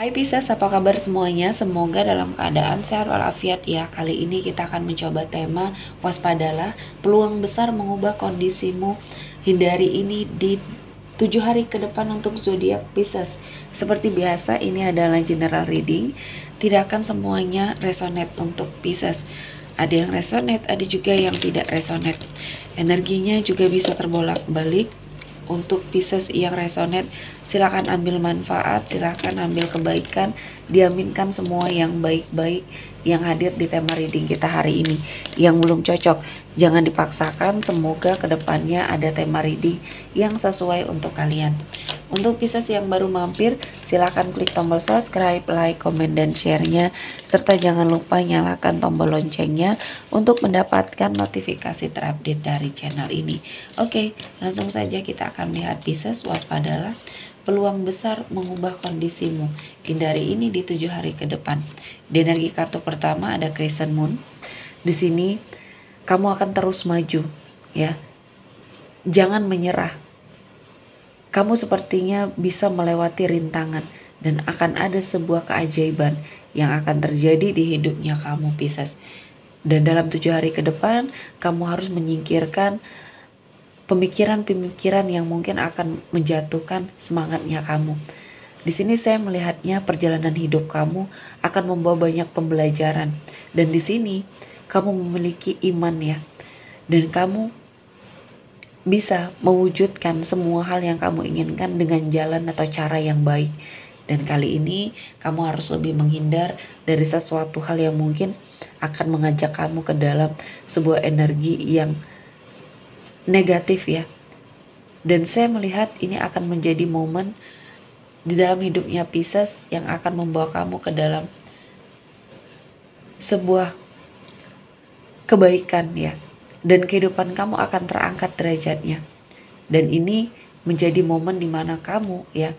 Hai Pisces, apa kabar semuanya? Semoga dalam keadaan sehat walafiat ya. Kali ini kita akan mencoba tema waspadalah, peluang besar mengubah kondisimu. Hindari ini di 7 hari ke depan untuk zodiak Pisces. Seperti biasa, ini adalah general reading. Tidak akan semuanya resonate untuk Pisces. Ada yang resonate, ada juga yang tidak resonate. Energinya juga bisa terbolak-balik. Untuk Pisces yang resonate, silakan ambil manfaat, silakan ambil kebaikan, diaminkan semua yang baik-baik yang hadir di tema reading kita hari ini. Yang belum cocok, jangan dipaksakan, semoga kedepannya ada tema reading yang sesuai untuk kalian. Untuk Pisces yang baru mampir, silakan klik tombol subscribe, like, komen, dan share-nya, serta jangan lupa nyalakan tombol loncengnya untuk mendapatkan notifikasi terupdate dari channel ini. Oke, langsung saja kita akan lihat Pisces, waspadalah, peluang besar mengubah kondisimu. Hindari ini di 7 hari ke depan. Di energi kartu pertama ada Crescent Moon. Di sini kamu akan terus maju, ya. Jangan menyerah. Kamu sepertinya bisa melewati rintangan dan akan ada sebuah keajaiban yang akan terjadi di hidupnya kamu Pisces. Dan dalam 7 hari ke depan, kamu harus menyingkirkan pemikiran-pemikiran yang mungkin akan menjatuhkan semangatnya kamu. Di sini saya melihatnya perjalanan hidup kamu akan membawa banyak pembelajaran. Dan di sini kamu memiliki iman ya. Dan kamu bisa mewujudkan semua hal yang kamu inginkan dengan jalan atau cara yang baik. Dan kali ini kamu harus lebih menghindar dari sesuatu hal yang mungkin akan mengajak kamu ke dalam sebuah energi yang negatif ya. Dan saya melihat ini akan menjadi momen di dalam hidupnya Pisces yang akan membawa kamu ke dalam sebuah kebaikan ya. Dan kehidupan kamu akan terangkat derajatnya. Dan ini menjadi momen dimana kamu ya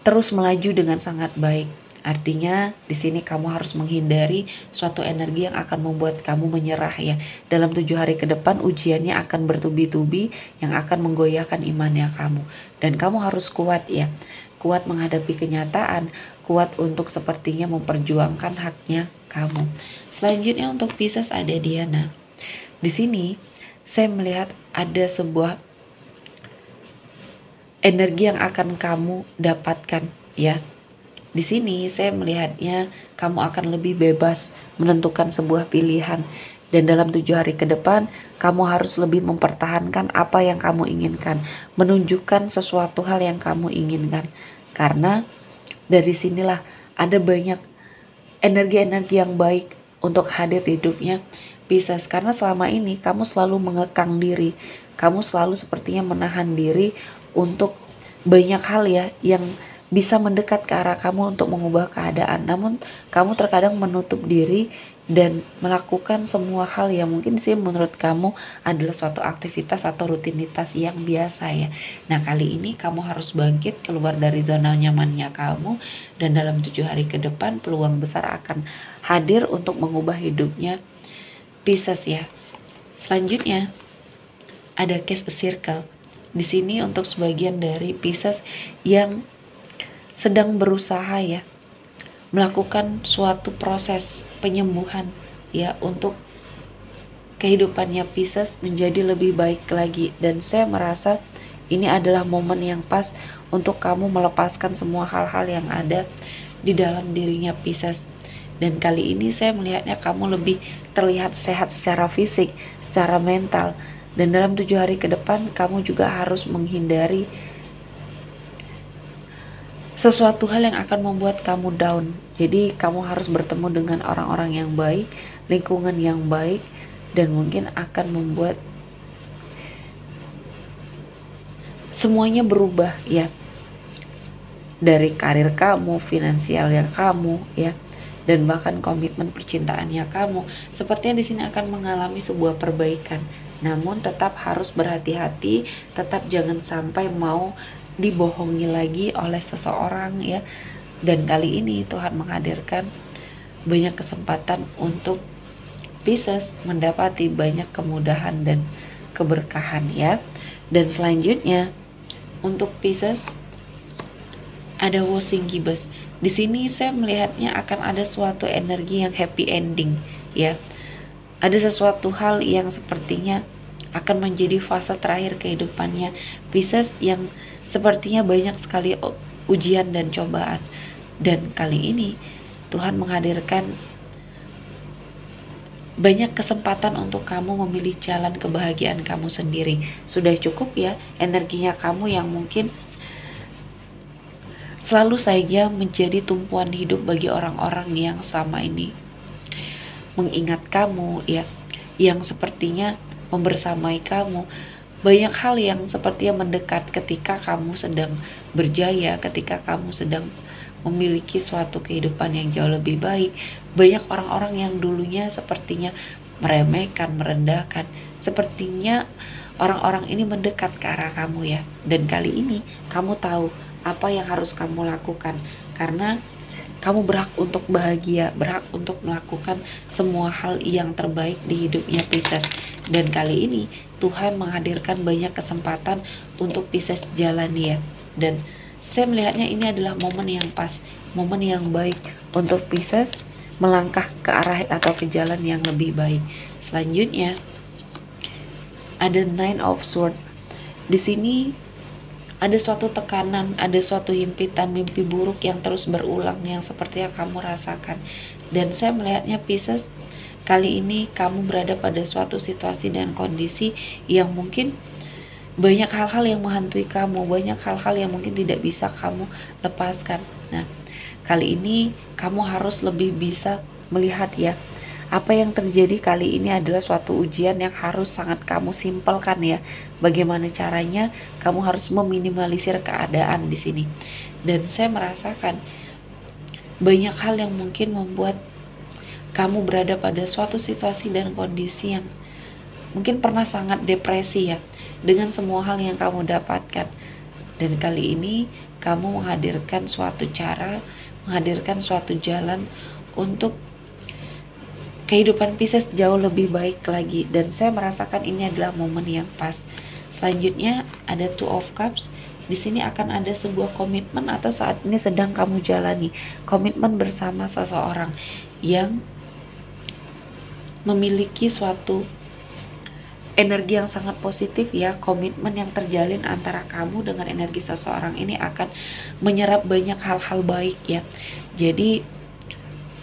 terus melaju dengan sangat baik. Artinya di sini kamu harus menghindari suatu energi yang akan membuat kamu menyerah ya. Dalam 7 hari ke depan ujiannya akan bertubi-tubi yang akan menggoyahkan imannya kamu. Dan kamu harus kuat ya. Kuat menghadapi kenyataan, kuat untuk sepertinya memperjuangkan haknya kamu. Selanjutnya untuk Pisces ada Diana. Di sini saya melihat ada sebuah energi yang akan kamu dapatkan ya. Di sini saya melihatnya kamu akan lebih bebas menentukan sebuah pilihan. Dan dalam 7 hari ke depan kamu harus lebih mempertahankan apa yang kamu inginkan, menunjukkan sesuatu hal yang kamu inginkan. Karena dari sinilah ada banyak energi-energi yang baik untuk hadir di hidupnya Pisces. Karena selama ini kamu selalu mengekang diri, kamu selalu sepertinya menahan diri untuk banyak hal ya yang bisa mendekat ke arah kamu untuk mengubah keadaan. Namun kamu terkadang menutup diri dan melakukan semua hal yang mungkin sih menurut kamu adalah suatu aktivitas atau rutinitas yang biasa ya. Nah kali ini kamu harus bangkit keluar dari zona nyamannya kamu. Dan dalam 7 hari ke depan peluang besar akan hadir untuk mengubah hidupnya Pisces ya. Selanjutnya ada Case a Circle. Di sini untuk sebagian dari Pisces yang sedang berusaha ya melakukan suatu proses penyembuhan ya untuk kehidupannya Pisces menjadi lebih baik lagi. Dan saya merasa ini adalah momen yang pas untuk kamu melepaskan semua hal-hal yang ada di dalam dirinya Pisces. Dan kali ini saya melihatnya kamu lebih terlihat sehat secara fisik, secara mental. Dan dalam 7 hari ke depan kamu juga harus menghindari sesuatu hal yang akan membuat kamu down. Jadi kamu harus bertemu dengan orang-orang yang baik, lingkungan yang baik, dan mungkin akan membuat semuanya berubah ya. Dari karir kamu, finansialnya kamu ya, dan bahkan komitmen percintaannya kamu. Sepertinya di sini akan mengalami sebuah perbaikan. Namun tetap harus berhati-hati, tetap jangan sampai mau dibohongi lagi oleh seseorang ya. Dan kali ini Tuhan menghadirkan banyak kesempatan untuk Pisces mendapati banyak kemudahan dan keberkahan ya. Dan selanjutnya untuk Pisces ada washing gibes. Di sini saya melihatnya akan ada suatu energi yang happy ending, ya. Ada sesuatu hal yang sepertinya akan menjadi fase terakhir kehidupannya Pisces, yang sepertinya banyak sekali ujian dan cobaan. Dan kali ini Tuhan menghadirkan banyak kesempatan untuk kamu memilih jalan kebahagiaan kamu sendiri. Sudah cukup ya energinya kamu yang mungkin selalu saja menjadi tumpuan hidup bagi orang-orang yang selama ini mengingat kamu, ya, yang sepertinya membersamai kamu. Banyak hal yang sepertinya mendekat ketika kamu sedang berjaya, ketika kamu sedang memiliki suatu kehidupan yang jauh lebih baik. Banyak orang-orang yang dulunya sepertinya meremehkan, merendahkan, sepertinya orang-orang ini mendekat ke arah kamu, ya. Dan kali ini kamu tahu apa yang harus kamu lakukan, karena kamu berhak untuk bahagia, berhak untuk melakukan semua hal yang terbaik di hidupnya Pisces. Dan kali ini Tuhan menghadirkan banyak kesempatan untuk Pisces jalani, ya. Dan saya melihatnya ini adalah momen yang pas, momen yang baik untuk Pisces melangkah ke arah atau ke jalan yang lebih baik. Selanjutnya ada Nine of Swords. Di sini ada suatu tekanan, ada suatu himpitan, mimpi buruk yang terus berulang yang seperti yang kamu rasakan. Dan saya melihatnya Pisces, kali ini kamu berada pada suatu situasi dan kondisi yang mungkin banyak hal-hal yang menghantui kamu, banyak hal-hal yang mungkin tidak bisa kamu lepaskan. Nah, kali ini kamu harus lebih bisa melihat, ya, apa yang terjadi kali ini adalah suatu ujian yang harus sangat kamu simpelkan, ya. Bagaimana caranya? Kamu harus meminimalisir keadaan di sini. Dan saya merasakan banyak hal yang mungkin membuat kamu berada pada suatu situasi dan kondisi yang mungkin pernah sangat depresi, ya, dengan semua hal yang kamu dapatkan. Dan kali ini kamu menghadirkan suatu cara, menghadirkan suatu jalan untuk kehidupan Pisces jauh lebih baik lagi. Dan saya merasakan ini adalah momen yang pas. Selanjutnya ada Two of Cups. Di sini akan ada sebuah komitmen atau saat ini sedang kamu jalani komitmen bersama seseorang yang memiliki suatu energi yang sangat positif, ya. Komitmen yang terjalin antara kamu dengan energi seseorang ini akan menyerap banyak hal-hal baik, ya. Jadi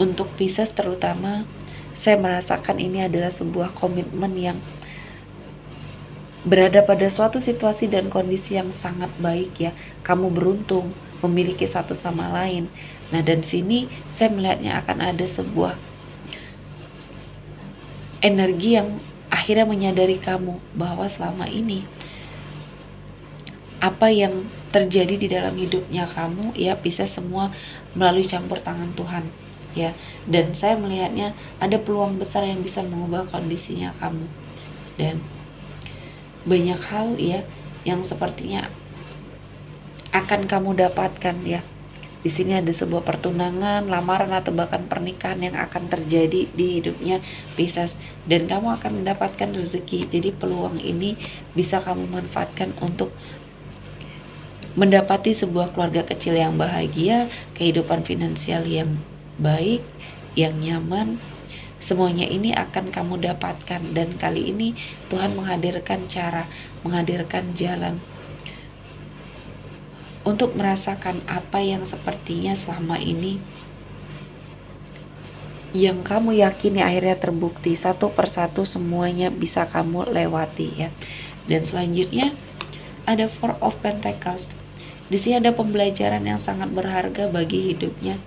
untuk Pisces terutama, saya merasakan ini adalah sebuah komitmen yang berada pada suatu situasi dan kondisi yang sangat baik, ya. Kamu beruntung memiliki satu sama lain. Nah, dan sini saya melihatnya akan ada sebuah energi yang akhirnya menyadari kamu bahwa selama ini apa yang terjadi di dalam hidupnya kamu, ya, bisa semua melalui campur tangan Tuhan, ya. Dan saya melihatnya ada peluang besar yang bisa mengubah kondisinya kamu. Dan banyak hal, ya, yang sepertinya akan kamu dapatkan, ya. Di sini ada sebuah pertunangan, lamaran atau bahkan pernikahan yang akan terjadi di hidupnya Pisces, dan kamu akan mendapatkan rezeki. Jadi peluang ini bisa kamu manfaatkan untuk mendapati sebuah keluarga kecil yang bahagia, kehidupan finansial yang baik, yang nyaman. Semuanya ini akan kamu dapatkan. Dan kali ini Tuhan menghadirkan cara, menghadirkan jalan untuk merasakan apa yang sepertinya selama ini yang kamu yakini akhirnya terbukti. Satu persatu semuanya bisa kamu lewati, ya. Dan selanjutnya ada Four of Pentacles. Di sini ada pembelajaran yang sangat berharga bagi hidupnya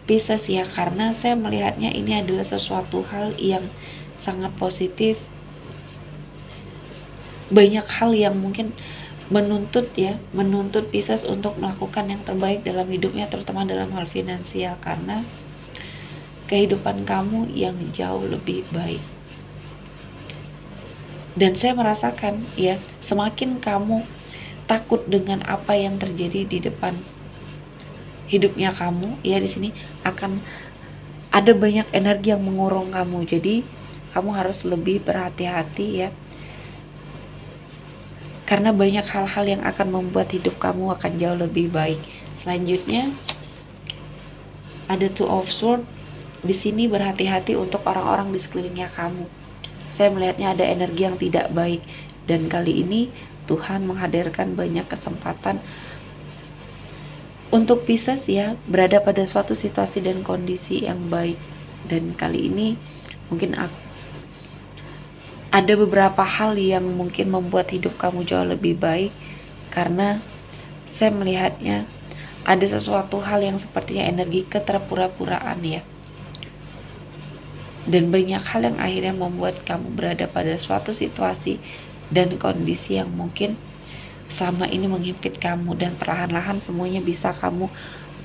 Pisces, ya, karena saya melihatnya ini adalah sesuatu hal yang sangat positif. Banyak hal yang mungkin menuntut Pisces untuk melakukan yang terbaik dalam hidupnya, terutama dalam hal finansial, karena kehidupan kamu yang jauh lebih baik. Dan saya merasakan, ya, semakin kamu takut dengan apa yang terjadi di depan hidupnya kamu, ya, di sini akan ada banyak energi yang mengurung kamu. Jadi kamu harus lebih berhati-hati, ya, karena banyak hal-hal yang akan membuat hidup kamu akan jauh lebih baik. Selanjutnya ada Two of Swords. Di sini berhati-hati untuk orang-orang di sekelilingnya kamu. Saya melihatnya ada energi yang tidak baik, dan kali ini Tuhan menghadirkan banyak kesempatan untuk Pisces ya, berada pada suatu situasi dan kondisi yang baik. Dan kali ini mungkin ada beberapa hal yang mungkin membuat hidup kamu jauh lebih baik, karena saya melihatnya ada sesuatu hal yang sepertinya energi keterpura-puraan ya. Dan banyak hal yang akhirnya membuat kamu berada pada suatu situasi dan kondisi yang mungkin selama ini menghimpit kamu, dan perlahan-lahan semuanya bisa kamu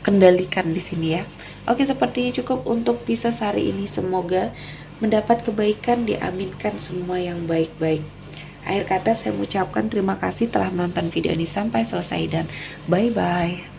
kendalikan di sini ya. Oke, sepertinya cukup untuk Pisces hari ini. Semoga mendapat kebaikan, diaminkan semua yang baik-baik. Akhir kata saya mengucapkan terima kasih telah menonton video ini sampai selesai, dan bye-bye.